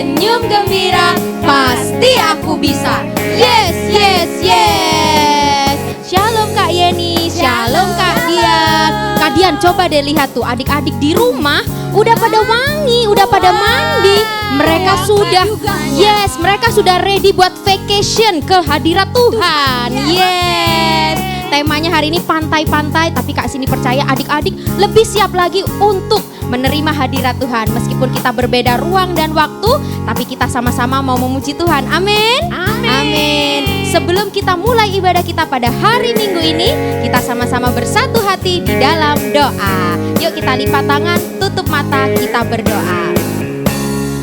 senyum gembira, pasti aku bisa. Yes, yes, yes. Shalom Kak Yeni, shalom Kak Dian. Kak Dian, coba deh lihat tuh adik-adik di rumah udah pada wangi, udah pada mandi. Mereka sudah, yes, mereka sudah ready buat vacation ke hadirat Tuhan. Yes. Temanya hari ini pantai-pantai, tapi Kak Cindy percaya adik-adik lebih siap lagi untuk menerima hadirat Tuhan. Meskipun kita berbeda ruang dan waktu, tapi kita sama-sama mau memuji Tuhan. Amin. Amin. Sebelum kita mulai ibadah kita pada hari Minggu ini, kita sama-sama bersatu hati di dalam doa. Yuk kita lipat tangan, tutup mata, kita berdoa.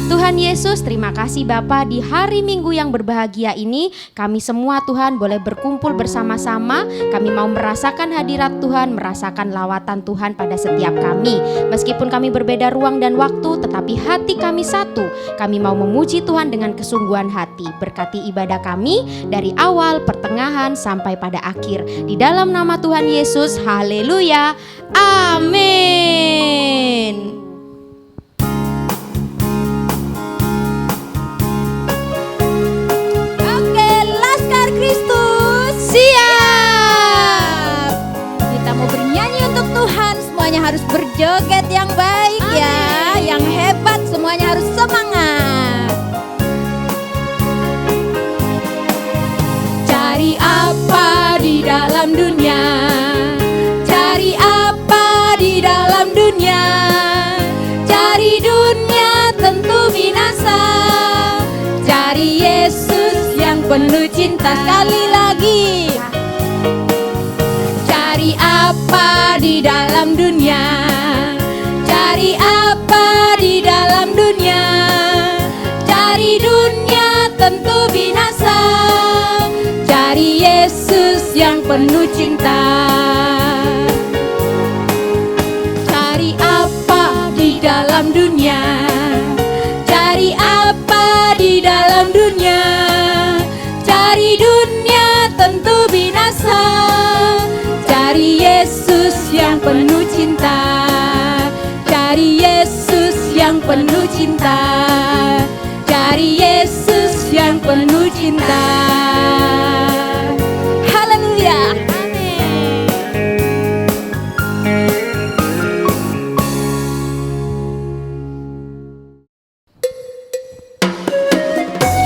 Tuhan Yesus, terima kasih Bapa, di hari Minggu yang berbahagia ini kami semua Tuhan boleh berkumpul bersama-sama. Kami mau merasakan hadirat Tuhan, merasakan lawatan Tuhan pada setiap kami. Meskipun kami berbeda ruang dan waktu, tetapi hati kami satu. Kami mau memuji Tuhan dengan kesungguhan hati. Berkati ibadah kami dari awal, pertengahan, sampai pada akhir. Di dalam nama Tuhan Yesus, haleluya, amin. Harus berjoget yang baik. Amin. Ya, yang hebat, semuanya harus semangat. Cari apa di dalam dunia? Cari apa di dalam dunia? Cari dunia tentu binasa. Cari Yesus yang penuh cinta. Sekali lagi. Cari apa di dalam dunia? Cari apa di dalam dunia? Cari dunia tentu binasa. Cari Yesus yang penuh cinta. Cari apa di dalam dunia? Cari apa di dalam dunia? Cari dunia tentu binasa. Cari Yesus yang penuh cinta. Cari Yesus yang penuh cinta. Cari Yesus yang penuh cinta. Haleluya. Amin.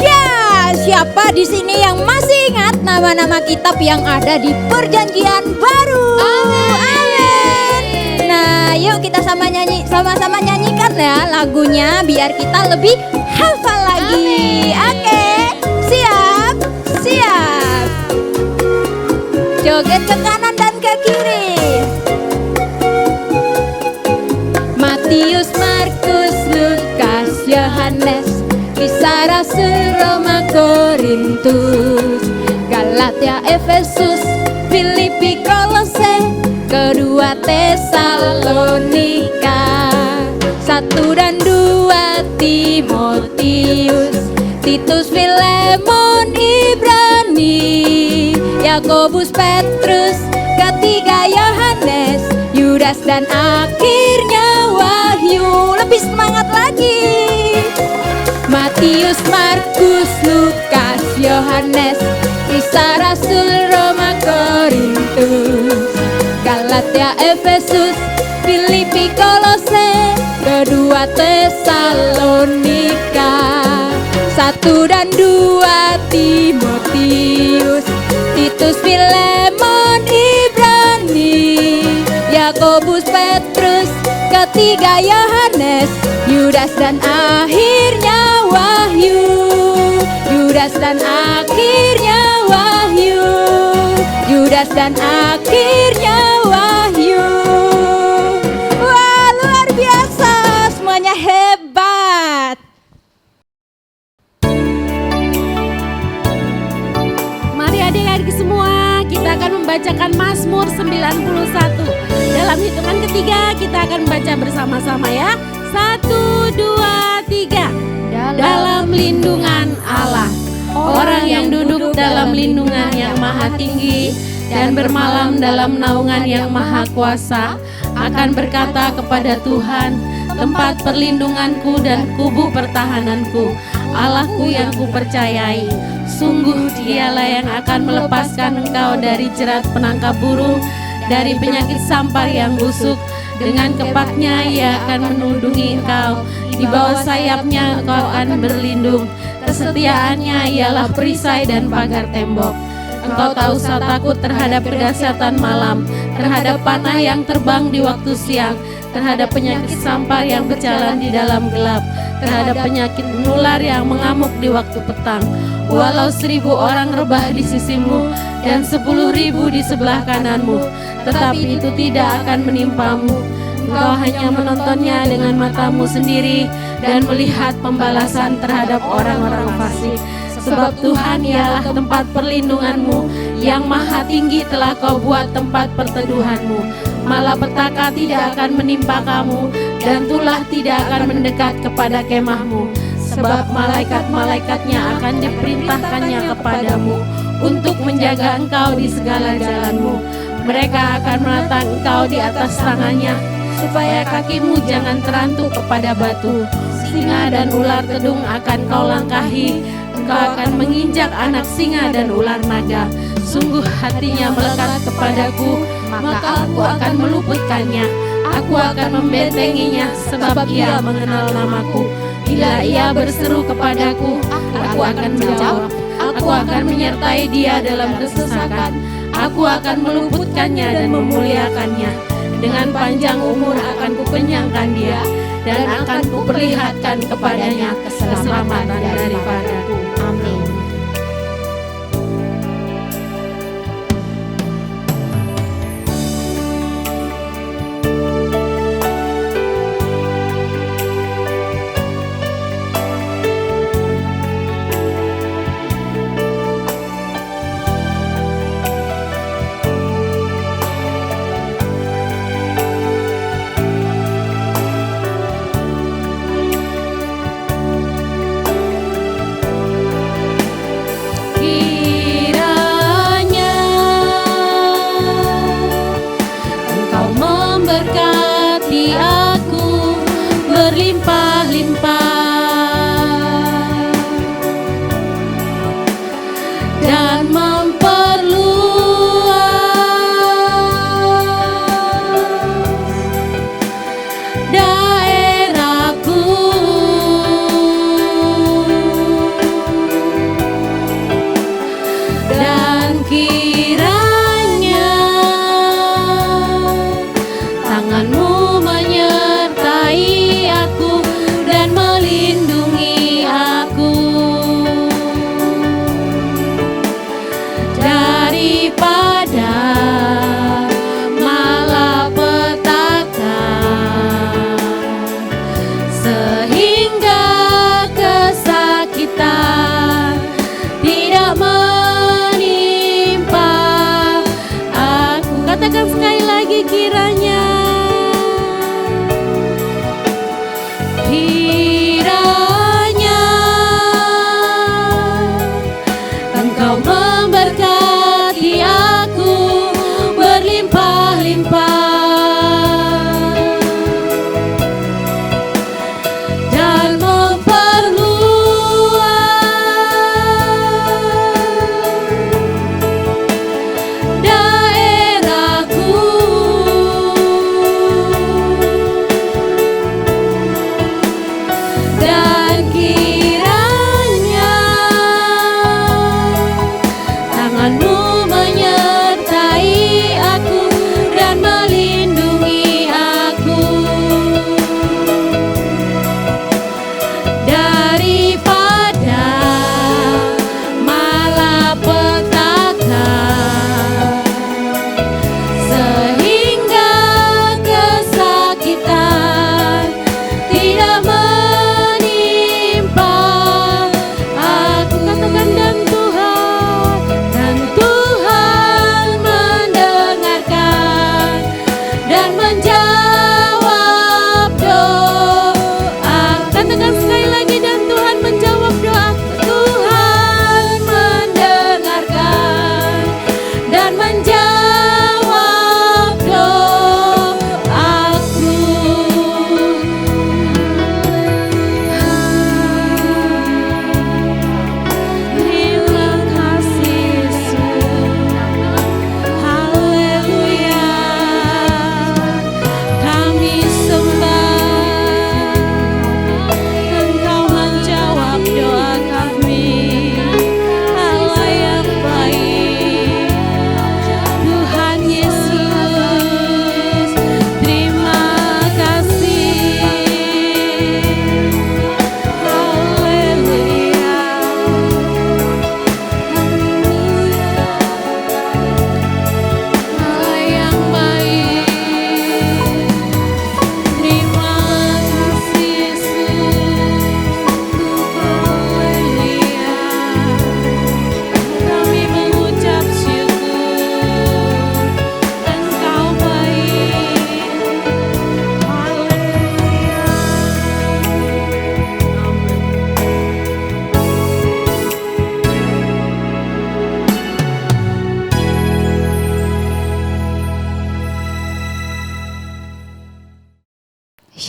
Ya, siapa di sini yang masih ingat nama-nama kitab yang ada di Perjanjian Baru? Amin. Nah, yuk kita sama-sama nyanyikan ya lagunya biar kita lebih hafal lagi. Oke, siap, siap. Joget ke kanan dan ke kiri. Matius, Markus, Lukas, Yohanes, Kisah Rasul, Roma, Korintus, Galatia, Efesus, Filipi, Kolose, kedua Tesalonika, 1 dan 2 Timotius, Titus, Filemon, Ibrani, Yakobus, Petrus, ketiga Yohanes, Yudas dan akhirnya Wahyu. Lebih semangat lagi. Matius, Markus, Lukas, Yohanes, Kisah Rasul, Roma, Korintus, Galatia, Efesus, Filipi, Kolose, kedua Tesalonika, 1 dan 2 Timotius, Titus, Filemon, Ibrani, Yakobus, Petrus, ketiga Yohanes, Yudas dan akhirnya Wahyu. Yudas dan akhirnya Wahyu. Yudas dan akhirnya Wahyu. Wah, luar biasa, semuanya hebat. Mari adik-adik semua, kita akan membacakan Mazmur 91. Dalam hitungan ketiga kita akan membaca bersama-sama ya. 1, 2, 3. Dalam lindungan Allah, orang yang duduk dalam lindungan yang maha tinggi dan bermalam dalam naungan yang maha kuasa akan berkata kepada Tuhan, tempat perlindunganku dan kubu pertahananku, Allahku yang kupercayai. Sungguh dialah yang akan melepaskan engkau dari jerat penangkap burung, dari penyakit sampar yang busuk. Dengan kepaknya ia akan menundungi engkau, di bawah sayapnya engkau akan berlindung. Kesetiaannya ialah perisai dan pagar tembok. Engkau tak usah takut terhadap kedahsyatan malam, terhadap panah yang terbang di waktu siang, terhadap penyakit sampar yang berjalan di dalam gelap, terhadap penyakit menular yang mengamuk di waktu petang. Walau 1000 orang rebah di sisimu dan 10.000 di sebelah kananmu, tetapi itu tidak akan menimpamu. Engkau hanya menontonnya dengan matamu sendiri dan melihat pembalasan terhadap orang-orang fasik. Sebab Tuhan ialah tempat perlindunganmu, yang maha tinggi telah kau buat tempat perteduhanmu. Malapetaka tidak akan menimpa kamu, dan tulah tidak akan mendekat kepada kemahmu. Sebab malaikat-malaikatnya akan diperintahkannya kepadamu untuk menjaga engkau di segala jalanmu. Mereka akan menatang engkau di atas tangannya, supaya kakimu jangan terantuk kepada batu. Singa dan ular tedung akan kau langkahi, engkau akan menginjak anak singa dan ular naga. Sungguh hatinya melekat kepadaku, maka aku akan meluputkannya. Aku akan membentenginya, sebab ia mengenal namaku. Bila ia berseru kepadaku, aku akan menjawab. Aku akan menyertai dia dalam kesesakan. Aku akan meluputkannya dan memuliakannya. Dengan panjang umur akan kukenyangkan dia, dan akan kuperlihatkan kepadanya keselamatan daripadaku. Amin.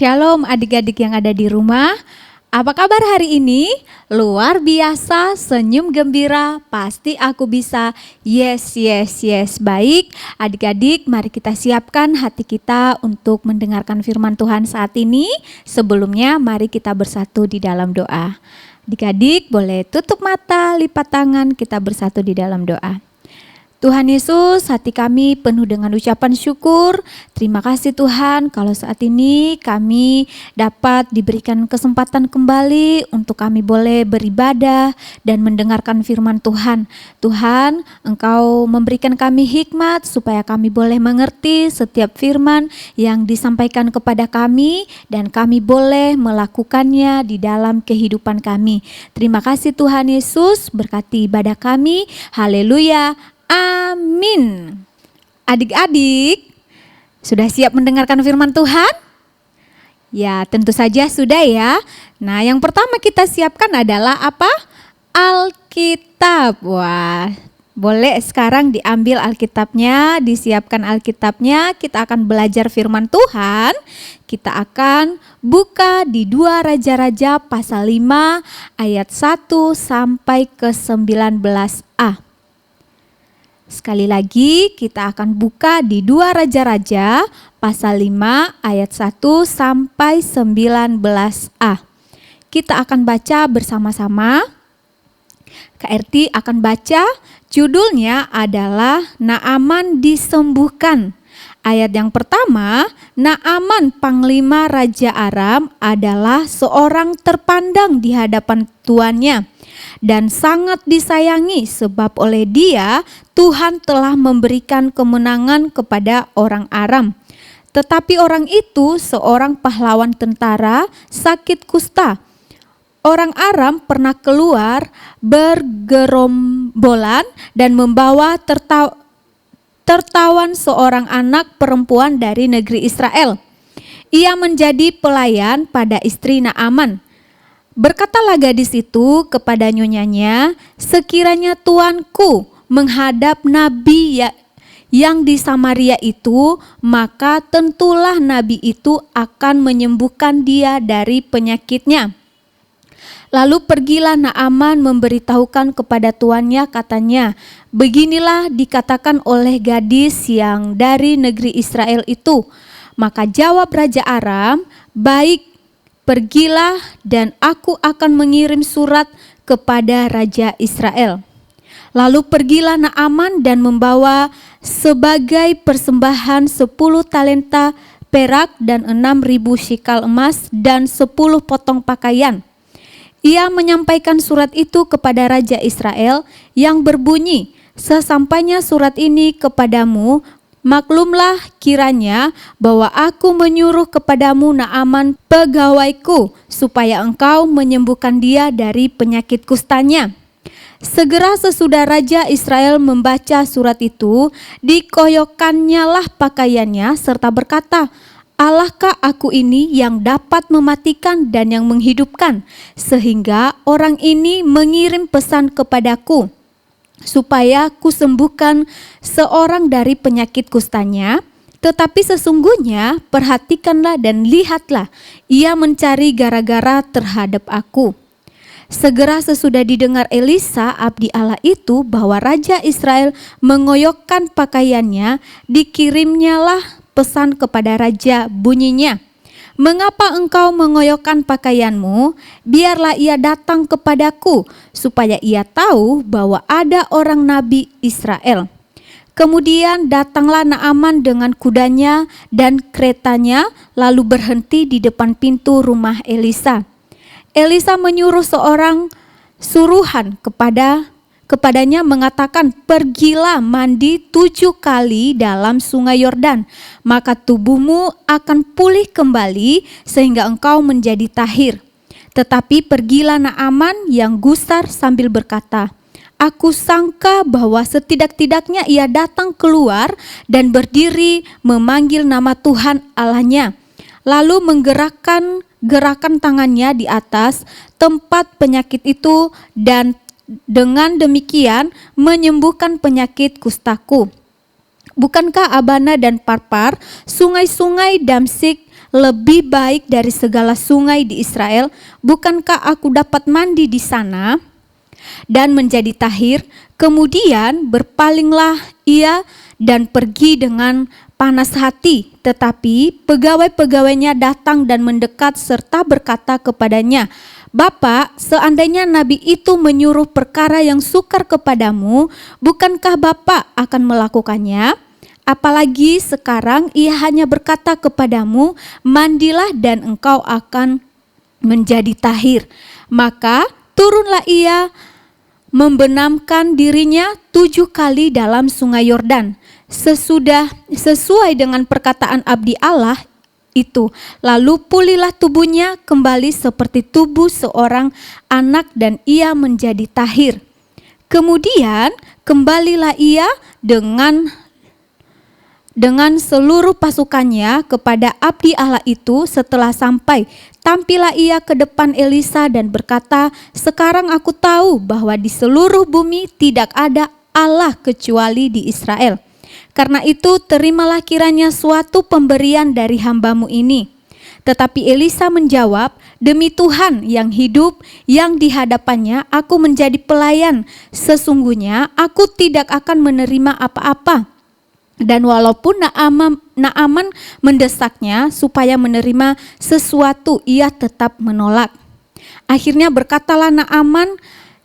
Shalom adik-adik yang ada di rumah. Apa kabar hari ini? Luar biasa, senyum gembira, pasti aku bisa. Yes, yes, yes. Baik, adik-adik mari kita siapkan hati kita untuk mendengarkan firman Tuhan saat ini. Sebelumnya mari kita bersatu di dalam doa. Adik-adik boleh tutup mata, lipat tangan, kita bersatu di dalam doa. Tuhan Yesus, hati kami penuh dengan ucapan syukur. Terima kasih Tuhan kalau saat ini kami dapat diberikan kesempatan kembali untuk kami boleh beribadah dan mendengarkan firman Tuhan. Tuhan, Engkau memberikan kami hikmat supaya kami boleh mengerti setiap firman yang disampaikan kepada kami dan kami boleh melakukannya di dalam kehidupan kami. Terima kasih Tuhan Yesus, berkati ibadah kami. Haleluya. Amin. Adik-adik, sudah siap mendengarkan firman Tuhan? Ya, tentu saja sudah ya. Nah, yang pertama kita siapkan adalah apa? Alkitab. Wah, boleh sekarang diambil Alkitabnya, disiapkan Alkitabnya. Kita akan belajar firman Tuhan. Kita akan buka di 2 Raja-Raja pasal 5 ayat 1 sampai ke 19a. Sekali lagi kita akan buka di 2 Raja-Raja pasal 5 ayat 1 sampai 19a. Kita akan baca bersama-sama. Kak Erti akan baca, judulnya adalah Naaman disembuhkan. Ayat yang pertama, Naaman panglima Raja Aram adalah seorang terpandang di hadapan tuannya dan sangat disayangi sebab oleh dia Tuhan telah memberikan kemenangan kepada orang Aram. Tetapi orang itu seorang pahlawan tentara sakit kusta. Orang Aram pernah keluar bergerombolan dan membawa tertawan seorang anak perempuan dari negeri Israel. Ia menjadi pelayan pada istri Naaman. Berkatalah gadis itu kepada nyonyanya, sekiranya tuanku menghadap nabi yang di Samaria itu, maka tentulah nabi itu akan menyembuhkan dia dari penyakitnya. Lalu pergilah Naaman memberitahukan kepada tuannya, katanya, beginilah dikatakan oleh gadis yang dari negeri Israel itu. Maka jawab Raja Aram, baik, pergilah dan aku akan mengirim surat kepada Raja Israel. Lalu pergilah Naaman dan membawa sebagai persembahan 10 talenta perak dan 6.000 shikal emas dan 10 potong pakaian. Ia menyampaikan surat itu kepada Raja Israel yang berbunyi, sesampainya surat ini kepadamu, maklumlah kiranya bahwa aku menyuruh kepadamu Naaman pegawaiku supaya engkau menyembuhkan dia dari penyakit kustanya. Segera sesudah Raja Israel membaca surat itu, dikoyokkannya lah pakaiannya serta berkata, Allahkah aku ini yang dapat mematikan dan yang menghidupkan, sehingga orang ini mengirim pesan kepadaku supaya kusembuhkan seorang dari penyakit kustanya. Tetapi sesungguhnya perhatikanlah dan lihatlah, ia mencari gara-gara terhadap aku. Segera sesudah didengar Elisa abdi Allah itu bahwa Raja Israel mengoyokkan pakaiannya, dikirimnyalah pesan kepada raja, bunyinya, mengapa engkau mengoyokkan pakaianmu? Biarlah ia datang kepadaku, supaya ia tahu bahwa ada orang nabi Israel. Kemudian datanglah Naaman dengan kudanya dan keretanya, lalu berhenti di depan pintu rumah Elisa. Elisa menyuruh seorang suruhan kepadanya mengatakan, pergilah mandi 7 kali dalam sungai Yordan, maka tubuhmu akan pulih kembali sehingga engkau menjadi tahir. Tetapi pergilah Naaman yang gusar sambil berkata, aku sangka bahwa setidak-tidaknya ia datang keluar dan berdiri memanggil nama Tuhan Allahnya, lalu menggerakkan tangannya di atas tempat penyakit itu dan dengan demikian menyembuhkan penyakit kustaku. Bukankah Abana dan Parpar, sungai-sungai Damsik lebih baik dari segala sungai di Israel. Bukankah aku dapat mandi di sana dan menjadi tahir?" Kemudian berpalinglah ia dan pergi dengan panas hati. Tetapi pegawai-pegawainya datang dan mendekat serta berkata kepadanya, "Bapak, seandainya nabi itu menyuruh perkara yang sukar kepadamu, bukankah Bapak akan melakukannya? Apalagi sekarang ia hanya berkata kepadamu, mandilah dan engkau akan menjadi tahir." Maka turunlah ia membenamkan dirinya 7 kali dalam sungai Yordan, sesuai dengan perkataan abdi Allah itu. Lalu pulihlah tubuhnya kembali seperti tubuh seorang anak dan ia menjadi tahir. Kemudian kembalilah ia dengan seluruh pasukannya kepada abdi Allah itu. Setelah sampai, tampillah ia ke depan Elisa dan berkata, "Sekarang aku tahu bahwa di seluruh bumi tidak ada Allah kecuali di Israel. Karena itu terimalah kiranya suatu pemberian dari hambamu ini." Tetapi Elisa menjawab, "Demi Tuhan yang hidup yang di hadapannya aku menjadi pelayan, sesungguhnya aku tidak akan menerima apa-apa." Dan walaupun Naaman mendesaknya supaya menerima sesuatu, ia tetap menolak. Akhirnya berkatalah Naaman,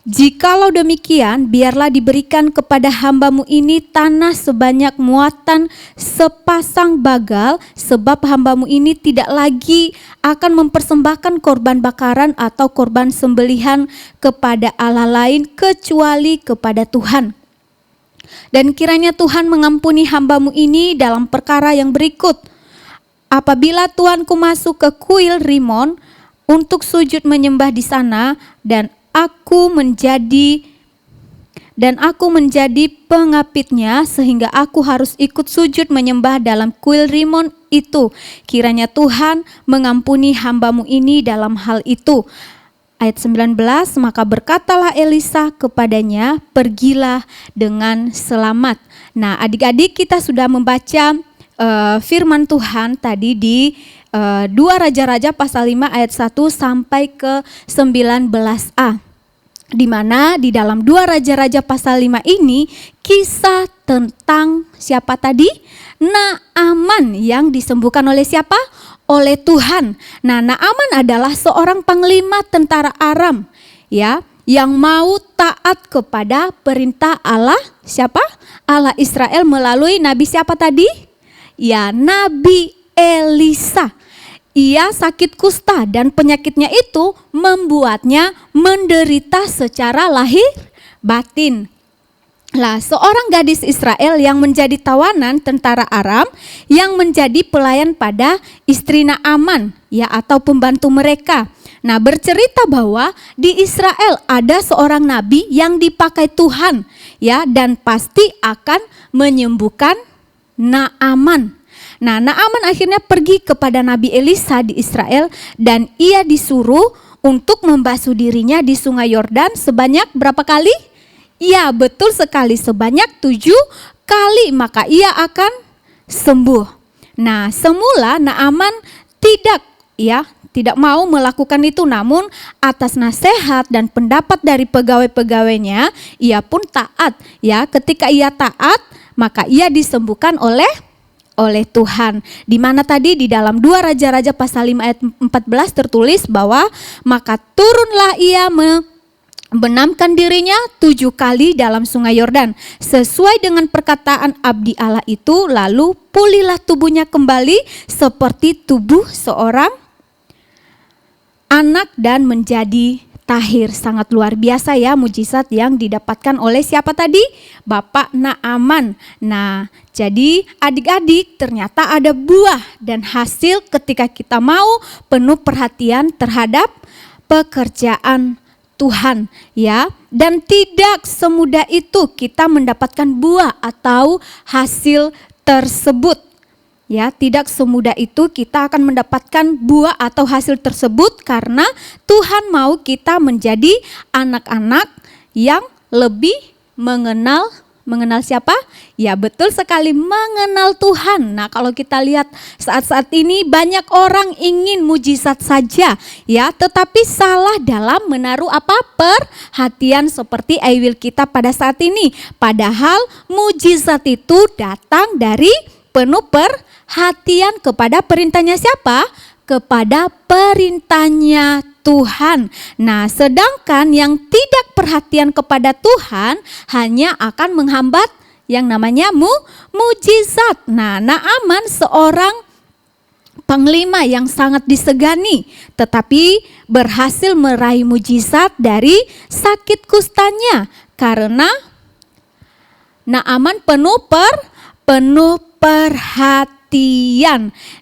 "Jikalau demikian, biarlah diberikan kepada hambamu ini tanah sebanyak muatan sepasang bagal, sebab hambamu ini tidak lagi akan mempersembahkan korban bakaran atau korban sembelihan kepada Allah lain kecuali kepada Tuhan. Dan kiranya Tuhan mengampuni hambamu ini dalam perkara yang berikut. Apabila tuanku masuk ke kuil Rimon untuk sujud menyembah di sana, dan aku menjadi pengapitnya sehingga aku harus ikut sujud menyembah dalam kuil Rimon itu, kiranya Tuhan mengampuni hambamu ini dalam hal itu." Ayat 19, maka berkatalah Elisa kepadanya, "Pergilah dengan selamat." Nah, adik-adik, kita sudah membaca firman Tuhan tadi di 2 Raja-Raja pasal 5 ayat 1 sampai ke 19a. Di mana di dalam 2 Raja-Raja pasal 5 ini kisah tentang siapa tadi? Naaman yang disembuhkan oleh siapa? Oleh Tuhan. Nah, Naaman adalah seorang panglima tentara Aram, ya, yang mau taat kepada perintah Allah. Siapa? Allah Israel melalui nabi siapa tadi? Ya, Nabi Elisa. Ia sakit kusta dan penyakitnya itu membuatnya menderita secara lahir batin. Lah, seorang gadis Israel yang menjadi tawanan tentara Aram yang menjadi pelayan pada istri Naaman, ya, atau pembantu mereka. Nah, bercerita bahwa di Israel ada seorang nabi yang dipakai Tuhan, ya, dan pasti akan menyembuhkan Naaman. Nah, Naaman akhirnya pergi kepada Nabi Elisa di Israel dan ia disuruh untuk membasuh dirinya di sungai Yordan sebanyak berapa kali? Ya, betul sekali, sebanyak 7 kali, maka ia akan sembuh. Nah, semula Naaman tidak mau melakukan itu, namun atas nasihat dan pendapat dari pegawai-pegawainya, ia pun taat. Ya, ketika ia taat, maka ia disembuhkan oleh Tuhan. Di mana tadi di dalam 2 Raja-Raja pasal 5 ayat 14 tertulis bahwa maka turunlah ia membenamkan dirinya 7 kali dalam sungai Yordan sesuai dengan perkataan abdi Allah itu, lalu pulihlah tubuhnya kembali seperti tubuh seorang anak dan menjadi tahir. Sangat luar biasa ya mujizat yang didapatkan oleh siapa tadi? Bapak Naaman. Nah, jadi adik-adik, ternyata ada buah dan hasil ketika kita mau penuh perhatian terhadap pekerjaan Tuhan, ya. Dan tidak semudah itu kita mendapatkan buah atau hasil tersebut. Ya, tidak semudah itu kita akan mendapatkan buah atau hasil tersebut karena Tuhan mau kita menjadi anak-anak yang lebih mengenal Mengenal siapa? Ya betul sekali, mengenal Tuhan. Nah kalau kita lihat saat-saat ini banyak orang ingin mujizat saja ya, tetapi salah dalam menaruh apa? Perhatian seperti I-Will kita pada saat ini. Padahal mujizat itu datang dari penuh perhatian kepada perintahnya siapa? Kepada perintahnya Tuhan. Nah, sedangkan yang tidak perhatian kepada Tuhan hanya akan menghambat yang namanya mujizat. Nah, Naaman seorang panglima yang sangat disegani, tetapi berhasil meraih mujizat dari sakit kustanya karena Naaman penuh perhatian.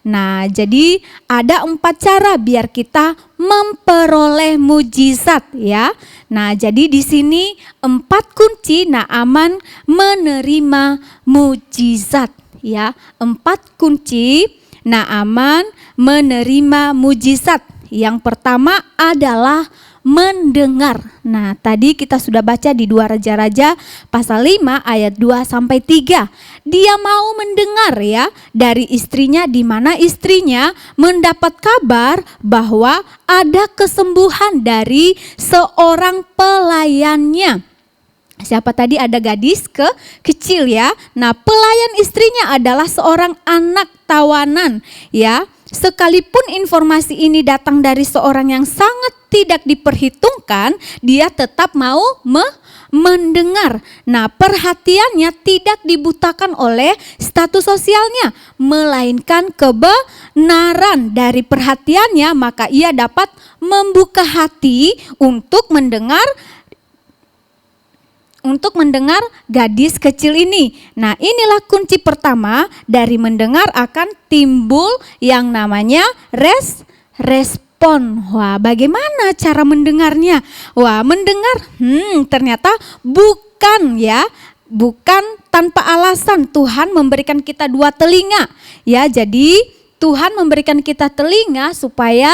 Nah, jadi ada 4 cara biar kita memperoleh mujizat ya. Nah, jadi di sini 4 kunci Naaman menerima mujizat ya. 4 kunci Naaman menerima mujizat. Yang pertama adalah mendengar. Nah, tadi kita sudah baca di 2 Raja-Raja pasal 5 ayat 2 sampai 3. Dia mau mendengar ya dari istrinya, di mana istrinya mendapat kabar bahwa ada kesembuhan dari seorang pelayannya. Siapa tadi? Ada gadis kecil ya. Nah, pelayan istrinya adalah seorang anak tawanan ya. Sekalipun informasi ini datang dari seorang yang sangat tidak diperhitungkan, dia tetap mau mendengar. Nah, perhatiannya tidak dibutakan oleh status sosialnya, melainkan kebenaran dari perhatiannya, maka ia dapat membuka hati untuk mendengar gadis kecil ini. Nah, inilah kunci pertama dari mendengar akan timbul yang namanya respon. Wah, bagaimana cara mendengarnya? Wah, mendengar ternyata bukan tanpa alasan Tuhan memberikan kita 2 telinga. Ya, jadi Tuhan memberikan kita telinga supaya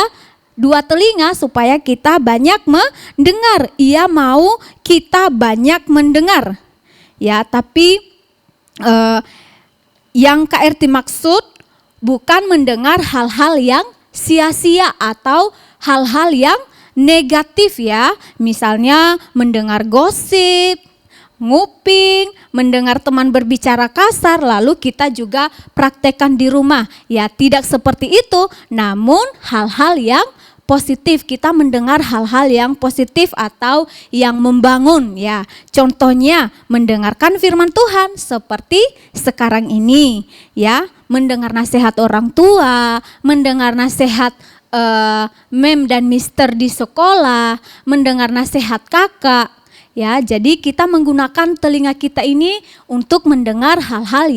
2 telinga supaya kita banyak mendengar. Ia mau kita banyak mendengar. Ya, tapi yang KRT maksud bukan mendengar hal-hal yang sia-sia atau hal-hal yang negatif ya. Misalnya mendengar gosip, nguping, mendengar teman berbicara kasar, lalu kita juga praktekkan di rumah. Ya, tidak seperti itu, namun hal-hal yang positif, kita mendengar hal-hal yang positif atau yang membangun ya. Contohnya mendengarkan firman Tuhan seperti sekarang ini ya, mendengar nasihat orang tua, mendengar nasihat mem dan mister di sekolah, mendengar nasihat kakak. Ya, jadi kita menggunakan telinga kita ini untuk mendengar hal-hal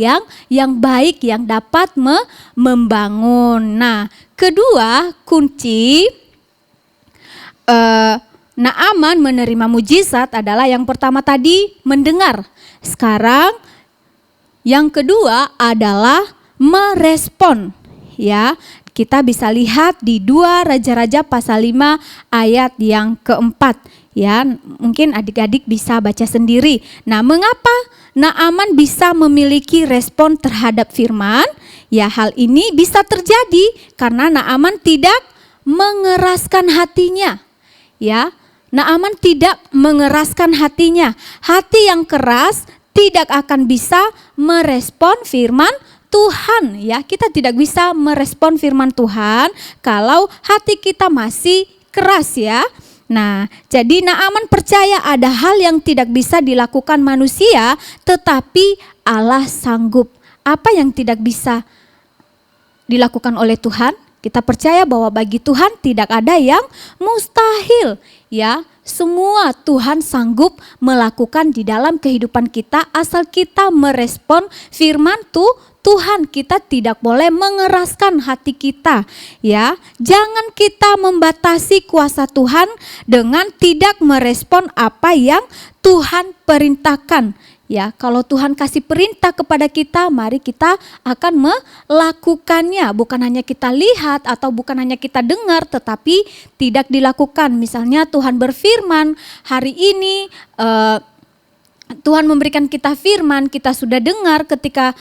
yang baik yang dapat membangun. Nah, kedua kunci Naaman menerima mujizat adalah yang pertama tadi mendengar. Sekarang yang kedua adalah merespon. Ya, kita bisa lihat di 2 Raja-Raja pasal 5 ayat yang keempat. Ya, mungkin adik-adik bisa baca sendiri. Nah, mengapa Naaman bisa memiliki respon terhadap firman? Ya, hal ini bisa terjadi karena Naaman tidak mengeraskan hatinya. Ya, Naaman tidak mengeraskan hatinya. Hati yang keras tidak akan bisa merespon firman Tuhan. Ya, kita tidak bisa merespon firman Tuhan kalau hati kita masih keras ya. Nah, jadi Naaman percaya ada hal yang tidak bisa dilakukan manusia, tetapi Allah sanggup. Apa yang tidak bisa dilakukan oleh Tuhan? Kita percaya bahwa bagi Tuhan tidak ada yang mustahil. Ya, semua Tuhan sanggup melakukan di dalam kehidupan kita asal kita merespon firman Tuhan. Kita tidak boleh mengeraskan hati kita. Ya, jangan kita membatasi kuasa Tuhan dengan tidak merespon apa yang Tuhan perintahkan. Ya, kalau Tuhan kasih perintah kepada kita, mari kita akan melakukannya. Bukan hanya kita lihat atau bukan hanya kita dengar, tetapi tidak dilakukan. Misalnya Tuhan berfirman, hari ini Tuhan memberikan kita firman, kita sudah dengar ketika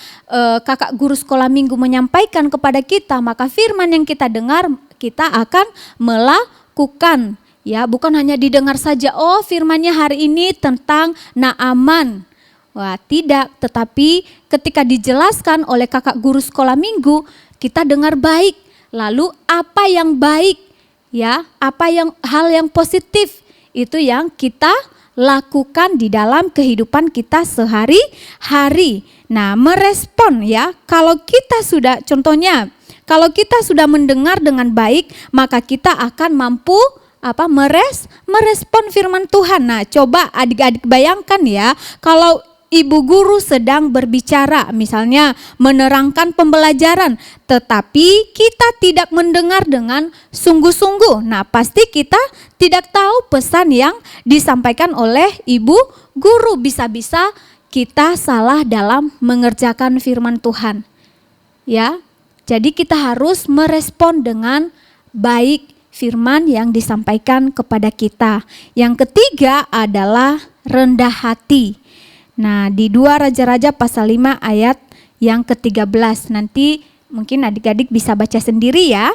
kakak guru sekolah minggu menyampaikan kepada kita, maka firman yang kita dengar kita akan melakukan. Ya, bukan hanya didengar saja, oh firmannya hari ini tentang Naaman. Wah, tidak, tetapi ketika dijelaskan oleh kakak guru sekolah minggu, kita dengar baik. Lalu apa yang baik? Ya, hal yang positif itu yang kita lakukan di dalam kehidupan kita sehari-hari. Nah, merespon ya, kalau kita sudah mendengar dengan baik, maka kita akan mampu merespon firman Tuhan. Nah, coba adik-adik bayangkan ya, kalau ibu guru sedang berbicara, misalnya menerangkan pembelajaran, tetapi kita tidak mendengar dengan sungguh-sungguh. Nah, pasti kita tidak tahu pesan yang disampaikan oleh ibu guru. Bisa-bisa kita salah dalam mengerjakan firman Tuhan. Ya, jadi kita harus merespon dengan baik firman yang disampaikan kepada kita. Yang ketiga adalah rendah hati. Nah, di 2 Raja-Raja pasal 5 ayat yang ke-13. Nanti mungkin adik-adik bisa baca sendiri ya.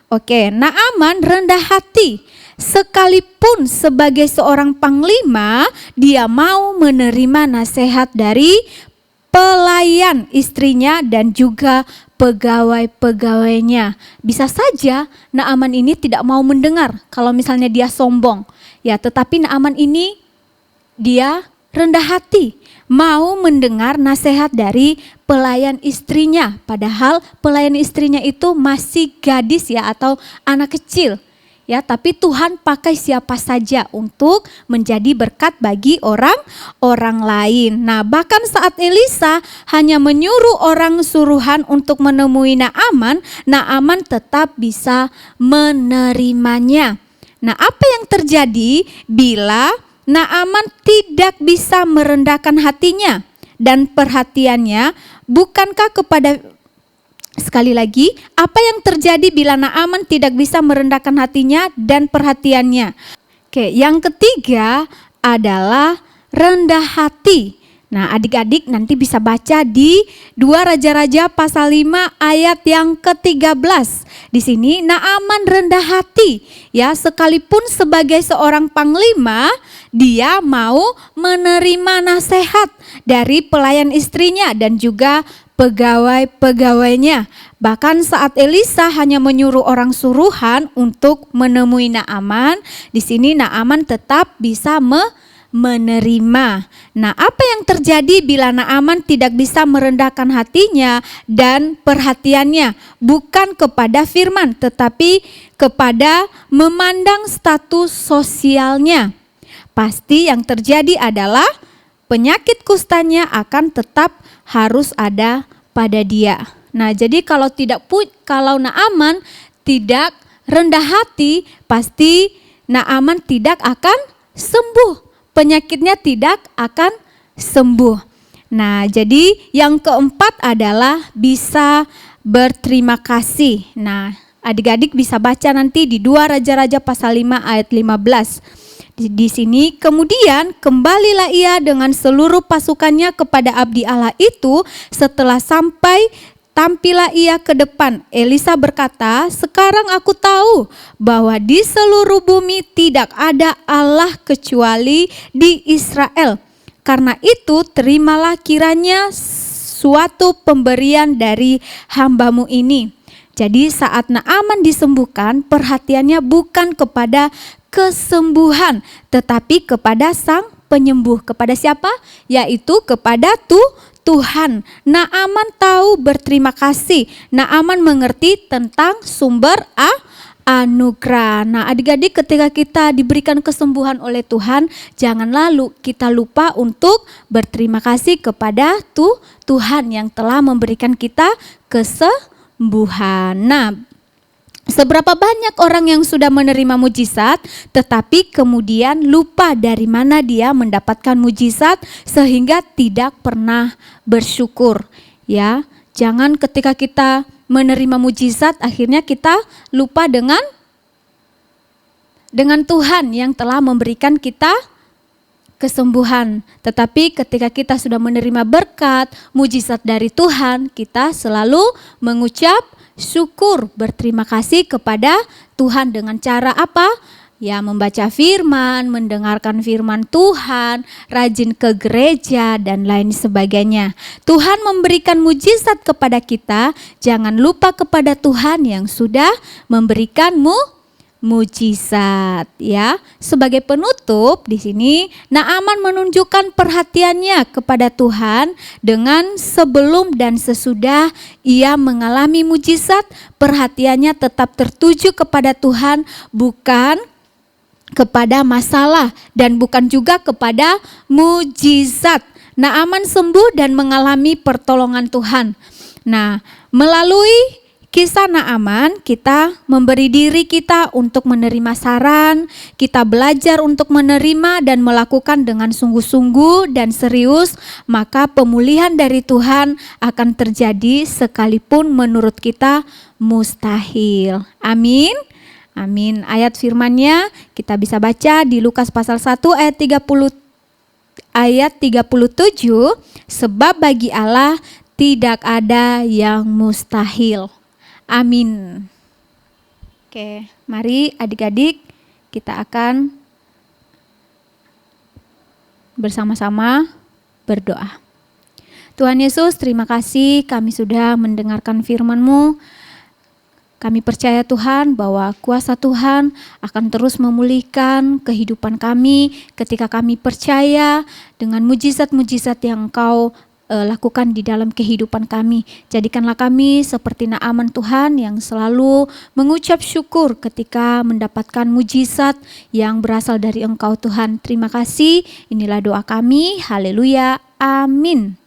Oke, Naaman rendah hati. Sekalipun sebagai seorang panglima, dia mau menerima nasihat dari pelayan istrinya dan juga pegawai-pegawainya. Bisa saja Naaman ini tidak mau mendengar kalau misalnya dia sombong. Ya, tetapi Naaman ini dia rendah hati, mau mendengar nasihat dari pelayan istrinya. Padahal pelayan istrinya itu masih gadis ya, atau anak kecil. Ya, tapi Tuhan pakai siapa saja untuk menjadi berkat bagi orang lain. Nah, bahkan saat Elisa hanya menyuruh orang suruhan untuk menemui Naaman, Naaman tetap bisa menerimanya. Nah, apa yang terjadi bila Naaman tidak bisa merendahkan hatinya dan perhatiannya? Bukankah kepada, sekali lagi, apa yang terjadi bila Naaman tidak bisa merendahkan hatinya dan perhatiannya? Oke, yang ketiga adalah rendah hati. Nah, adik-adik nanti bisa baca di 2 Raja-Raja pasal 5 ayat yang ke-13. Di sini Naaman rendah hati. Ya, sekalipun sebagai seorang panglima, dia mau menerima nasihat dari pelayan istrinya dan juga pegawai-pegawainya. Bahkan saat Elisa hanya menyuruh orang suruhan untuk menemui Naaman, di sini Naaman tetap bisa menerima. Nah, apa yang terjadi bila Naaman tidak bisa merendahkan hatinya dan perhatiannya? Bukan kepada firman, tetapi kepada memandang status sosialnya. Pasti yang terjadi adalah penyakit kustanya akan tetap harus ada pada dia. Nah, jadi kalau Naaman tidak rendah hati, pasti Naaman tidak akan sembuh. Penyakitnya tidak akan sembuh. Nah, jadi yang keempat adalah bisa berterima kasih. Nah, adik-adik bisa baca nanti di 2 Raja-Raja pasal 5 ayat 15. Di sini, kemudian kembalilah ia dengan seluruh pasukannya kepada abdi Allah itu. Setelah sampai, tampillah ia ke depan. Elisa berkata, sekarang aku tahu bahwa di seluruh bumi tidak ada Allah kecuali di Israel. Karena itu terimalah kiranya suatu pemberian dari hambamu ini. Jadi saat Naaman disembuhkan, perhatiannya bukan kepada kesembuhan, tetapi kepada sang penyembuh. Kepada siapa? Yaitu kepada Tuhan. Naaman tahu berterima kasih. Naaman mengerti tentang sumber anugerah. Nah, adik-adik, ketika kita diberikan kesembuhan oleh Tuhan, jangan lalu kita lupa untuk berterima kasih kepada Tuhan yang telah memberikan kita kesembuhan. Nah, seberapa banyak orang yang sudah menerima mujizat tetapi kemudian lupa dari mana dia mendapatkan mujizat sehingga tidak pernah bersyukur. Ya, jangan ketika kita menerima mujizat akhirnya kita lupa dengan Tuhan yang telah memberikan kita kesembuhan. Tetapi ketika kita sudah menerima berkat, mujizat dari Tuhan, kita selalu mengucap syukur, berterima kasih kepada Tuhan dengan cara apa? Ya, membaca firman, mendengarkan firman Tuhan, rajin ke gereja, dan lain sebagainya. Tuhan memberikan mujizat kepada kita, jangan lupa kepada Tuhan yang sudah memberikanmu mujizat, ya. Sebagai penutup di sini Naaman menunjukkan perhatiannya kepada Tuhan dengan sebelum dan sesudah ia mengalami mujizat, perhatiannya tetap tertuju kepada Tuhan, bukan kepada masalah dan bukan juga kepada mujizat. Naaman sembuh dan mengalami pertolongan Tuhan. Nah, melalui kisah Naaman, kita memberi diri kita untuk menerima saran, kita belajar untuk menerima dan melakukan dengan sungguh-sungguh dan serius, maka pemulihan dari Tuhan akan terjadi sekalipun menurut kita mustahil. Amin. Amin. Ayat firman-Nya kita bisa baca di Lukas pasal 1 ayat 37, sebab bagi Allah tidak ada yang mustahil. Amin. Oke, mari adik-adik kita akan bersama-sama berdoa. Tuhan Yesus, terima kasih kami sudah mendengarkan firman-Mu. Kami percaya Tuhan bahwa kuasa Tuhan akan terus memulihkan kehidupan kami ketika kami percaya dengan mujizat-mujizat yang Engkau lakukan di dalam kehidupan kami. Jadikanlah kami seperti Naaman Tuhan yang selalu mengucap syukur ketika mendapatkan mujizat yang berasal dari Engkau Tuhan. Terima kasih, inilah doa kami. Haleluya, amin.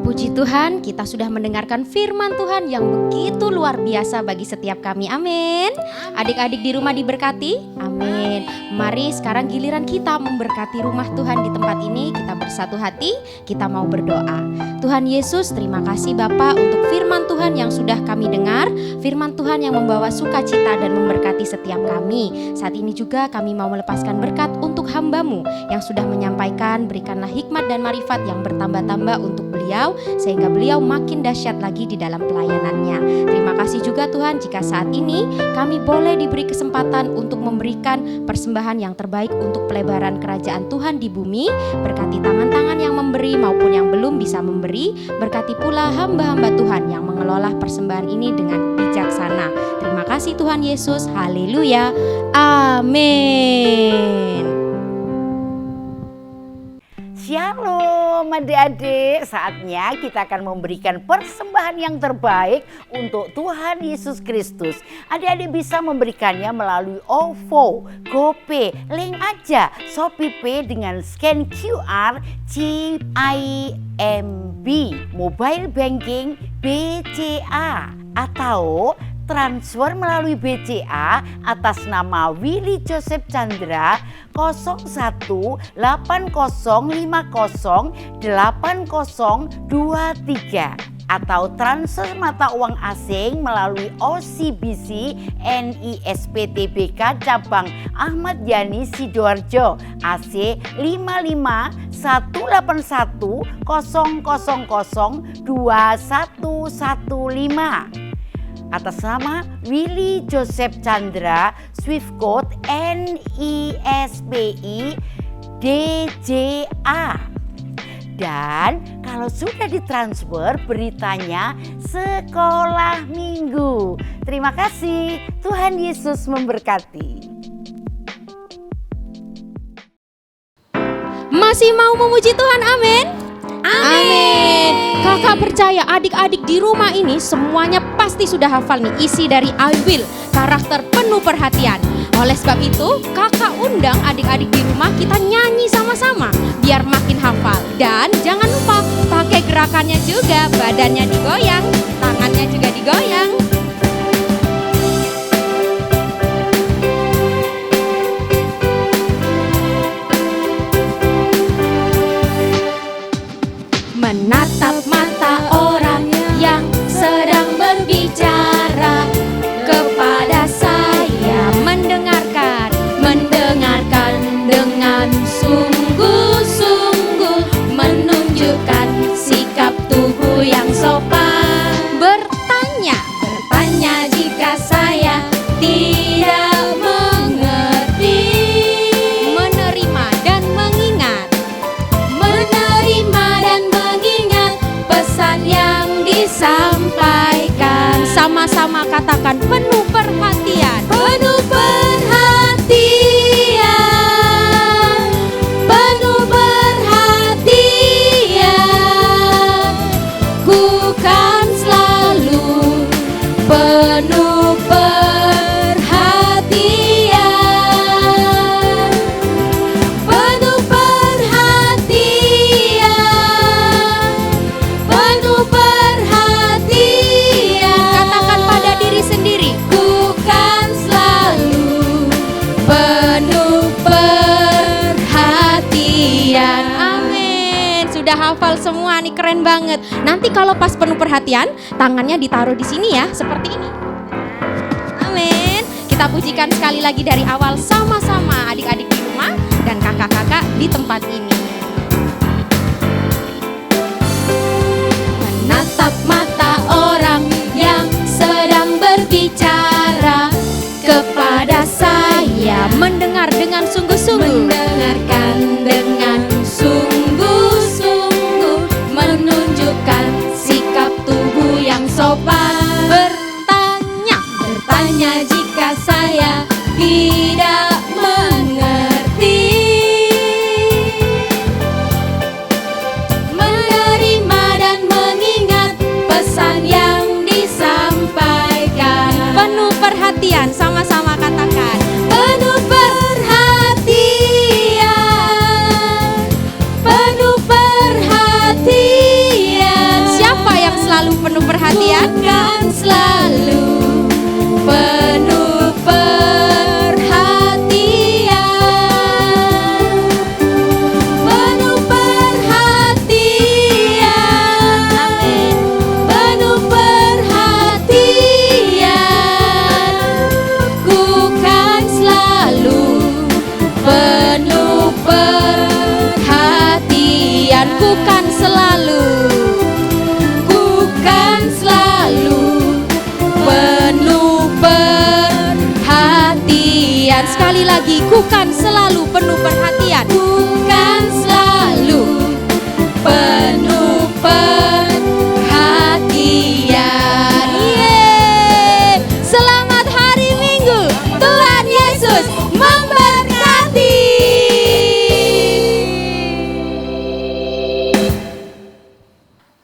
Puji Tuhan, kita sudah mendengarkan firman Tuhan yang begitu luar biasa bagi setiap kami. Amin. Adik-adik di rumah diberkati. Amin. Mari sekarang giliran kita memberkati rumah Tuhan di tempat ini. Kita bersatu hati, kita mau berdoa. Tuhan Yesus, terima kasih Bapa untuk firman Tuhan yang sudah kami dengar. Firman Tuhan yang membawa sukacita dan memberkati setiap kami. Saat ini juga kami mau melepaskan berkat untuk hamba-Mu yang sudah menyampaikan. Berikanlah hikmat dan marifat yang bertambah-tambah untuk beliau, sehingga beliau makin dahsyat lagi di dalam pelayanannya. Terima kasih juga Tuhan jika saat ini kami boleh diberi kesempatan untuk memberikan persembahan yang terbaik untuk pelebaran kerajaan Tuhan di bumi. Berkati tangan-tangan yang memberi maupun yang belum bisa memberi. Berkati pula hamba-hamba Tuhan yang mengelola persembahan ini dengan bijaksana. Terima kasih Tuhan Yesus. Haleluya. Amin. Shalom adik-adik, saatnya kita akan memberikan persembahan yang terbaik untuk Tuhan Yesus Kristus. Adik-adik bisa memberikannya melalui OVO, GoPay, link aja ShopeePay dengan scan QR CIMB, mobile banking BCA, atau transfer melalui BCA atas nama Willy Joseph Chandra 0180508023, atau transfer mata uang asing melalui OCBC NISP-TBK cabang Ahmad Yani Sidoarjo AC 551810002115 atas nama Willy Joseph Chandra, Swift Code NISPI DJA. Dan kalau sudah ditransfer, beritanya sekolah minggu. Terima kasih, Tuhan Yesus memberkati. Masih mau memuji Tuhan, amin? Amin. Kakak percaya adik-adik di rumah ini semuanya pasti sudah hafal nih isi dari I Will, karakter penuh perhatian. Oleh sebab itu kakak undang adik-adik di rumah kita nyanyi sama-sama biar makin hafal. Dan jangan lupa pakai gerakannya juga, badannya digoyang, tangannya juga digoyang. Menatap mata orang yang sedang berbicara kepada saya, mendengarkan dengan katakan penuh perhatian. Penuh perhatian, penuh perhatian, ku kan selalu penuh perhatian, penuh perhatian, penuh perhatian. Katakan pada diri sendiri. Ku kan selalu penuh perhatian. Amin. Sudah hafal semua nih, keren banget. Nanti kalau pas penuh perhatian, tangannya ditaruh di sini ya, seperti ini. Amin. Kita pujikan sekali lagi dari awal sama-sama adik-adik di rumah dan kakak-kakak di tempat ini. Menatap mata orang yang sedang berbicara kepada saya, Mendengar dengan sungguh-sungguh. mendengarkan dengan sungguh-sungguh, menunjukkan sikap tubuh yang sopan, bertanya jika saya tidak mengerti, menerima dan mengingat pesan yang disampaikan. Penuh perhatian, sama-sama katakan. Penuh perhatian, penuh perhatian. Siapa yang selalu penuh perhatian? Bukan selalu penuh perhatian, penuh perhatian, penuh perhatian. Ku kan selalu penuh perhatian, Ku kan selalu. ku kan selalu penuh perhatian. Sekali lagi, ku kan selalu penuh perhatian. Bukan selalu penuh perhatian. Yeay. Selamat hari Minggu. Tuhan Yesus memberkati.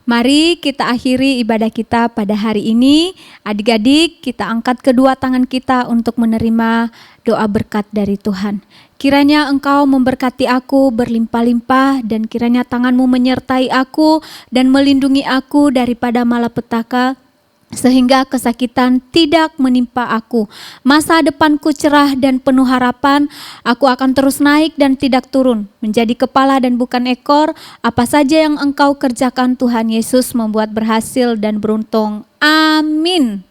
Mari kita akhiri ibadah kita pada hari ini. Adik-adik, kita angkat kedua tangan kita untuk menerima doa berkat dari Tuhan. Kiranya Engkau memberkati aku berlimpah-limpah, dan kiranya tangan-Mu menyertai aku dan melindungi aku daripada malapetaka, sehingga kesakitan tidak menimpa aku. Masa depanku cerah dan penuh harapan. Aku akan terus naik dan tidak turun, menjadi kepala dan bukan ekor. Apa saja yang Engkau kerjakan Tuhan Yesus membuat berhasil dan beruntung. Amin.